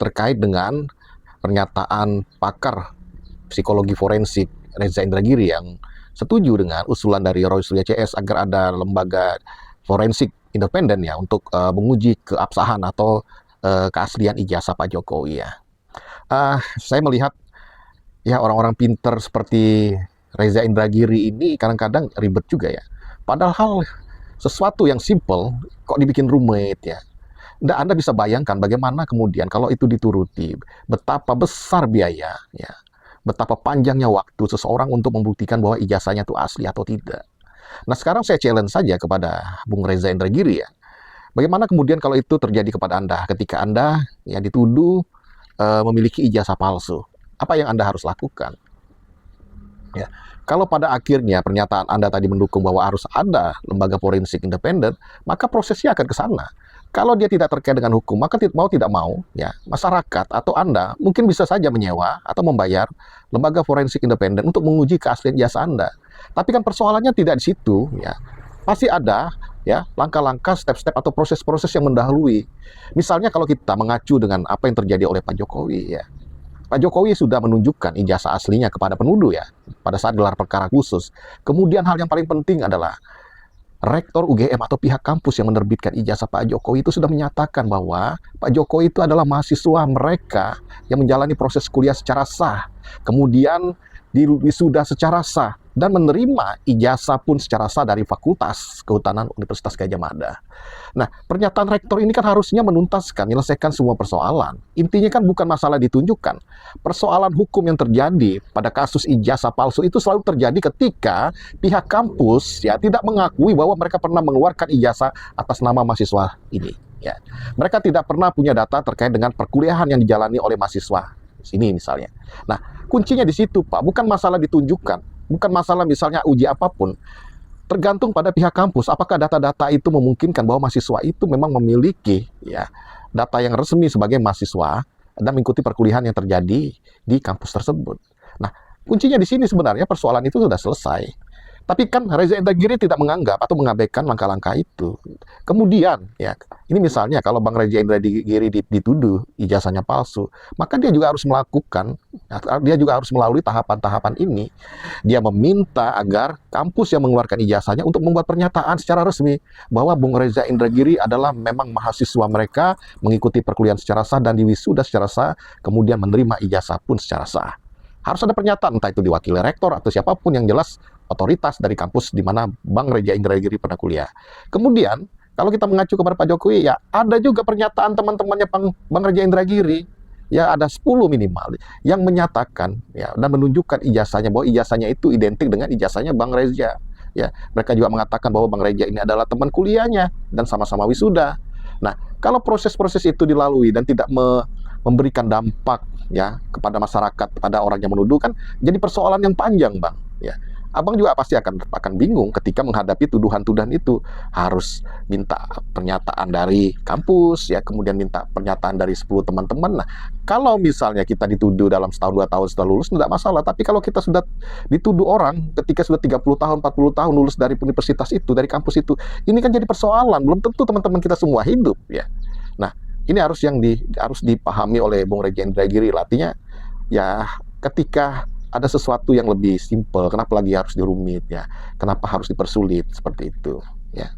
terkait dengan pernyataan pakar psikologi forensik Reza Indragiri yang setuju dengan usulan dari Roy Suryo CS agar ada lembaga forensik independen ya untuk menguji keabsahan atau keaslian ijazah Pak Jokowi ya. Saya melihat ya orang-orang pinter seperti Reza Indragiri ini kadang-kadang ribet juga ya. Padahal sesuatu yang simple kok dibikin rumit ya. Anda bisa bayangkan bagaimana kemudian kalau itu dituruti, betapa besar biaya ya, betapa panjangnya waktu seseorang untuk membuktikan bahwa ijazahnya itu asli atau tidak. Nah sekarang saya challenge saja kepada Bung Reza Indragiri ya. Bagaimana kemudian kalau itu terjadi kepada Anda ketika Anda ya dituduh memiliki ijazah palsu? Apa yang Anda harus lakukan? Ya. Kalau pada akhirnya pernyataan Anda tadi mendukung bahwa harus ada lembaga forensik independen, maka prosesnya akan ke sana. Kalau dia tidak terkait dengan hukum, maka mau tidak mau, ya masyarakat atau Anda mungkin bisa saja menyewa atau membayar lembaga forensik independen untuk menguji keaslian ijazah Anda. Tapi kan persoalannya tidak di situ, ya. Pasti ada ya langkah-langkah, step-step atau proses-proses yang mendahului. Misalnya kalau kita mengacu dengan apa yang terjadi oleh Pak Jokowi, ya. Pak Jokowi sudah menunjukkan ijazah aslinya kepada penuduh ya pada saat gelar perkara khusus. Kemudian hal yang paling penting adalah Rektor UGM atau pihak kampus yang menerbitkan ijazah Pak Jokowi itu sudah menyatakan bahwa Pak Jokowi itu adalah mahasiswa mereka yang menjalani proses kuliah secara sah, kemudian wisuda secara sah, dan menerima ijazah pun secara sah dari Fakultas Kehutanan Universitas Gadjah Mada. Nah, pernyataan rektor ini kan harusnya menuntaskan, menyelesaikan semua persoalan. Intinya kan bukan masalah ditunjukkan. Persoalan hukum yang terjadi pada kasus ijazah palsu itu selalu terjadi ketika pihak kampus ya tidak mengakui bahwa mereka pernah mengeluarkan ijazah atas nama mahasiswa ini. Ya. Mereka tidak pernah punya data terkait dengan perkuliahan yang dijalani oleh mahasiswa sini misalnya. Nah, kuncinya di situ, Pak. Bukan masalah ditunjukkan, bukan masalah misalnya uji apapun. Tergantung pada pihak kampus, apakah data-data itu memungkinkan bahwa mahasiswa itu memang memiliki ya data yang resmi sebagai mahasiswa dan mengikuti perkuliahan yang terjadi di kampus tersebut. Nah, kuncinya di sini sebenarnya persoalan itu sudah selesai. Tapi kan Reza Indragiri tidak menganggap atau mengabaikan langkah-langkah itu. Kemudian, ya, ini misalnya kalau Bang Reza Indragiri dituduh ijazahnya palsu, maka dia juga harus melakukan, dia juga harus melalui tahapan-tahapan ini. Dia meminta agar kampus yang mengeluarkan ijazahnya untuk membuat pernyataan secara resmi bahwa Bung Reza Indragiri adalah memang mahasiswa mereka, mengikuti perkuliahan secara sah dan diwisuda secara sah, kemudian menerima ijazah pun secara sah. Harus ada pernyataan, entah itu diwakili rektor atau siapapun yang jelas otoritas dari kampus di mana Bang Reza Indragiri pernah kuliah. Kemudian, kalau kita mengacu kepada Pak Jokowi, ya ada juga pernyataan teman-temannya Bang Reza Indragiri, ya ada 10 minimal, yang menyatakan ya dan menunjukkan ijazahnya, bahwa ijazahnya itu identik dengan ijazahnya Bang Reza. Ya, mereka juga mengatakan bahwa Bang Reza ini adalah teman kuliahnya dan sama-sama wisuda. Nah, kalau proses-proses itu dilalui dan tidak memberikan dampak ya kepada masyarakat, pada orang yang menuduh, kan jadi persoalan yang panjang, Bang. Ya, Abang juga pasti akan bingung ketika menghadapi tuduhan-tuduhan itu. Harus minta pernyataan dari kampus, ya, kemudian minta pernyataan dari 10 teman-teman. Nah, kalau misalnya kita dituduh dalam setahun 2 tahun setelah lulus, tidak masalah. Tapi kalau kita sudah dituduh orang ketika sudah 30 tahun, 40 tahun lulus dari universitas itu, dari kampus itu, ini kan jadi persoalan. Belum tentu teman-teman kita semua hidup, ya. Nah, ini harus harus dipahami oleh Bung Reza Indragiri. Artinya, ya, ketika ada sesuatu yang lebih simpel, kenapa lagi harus dirumit ya? Kenapa harus dipersulit seperti itu? Ya.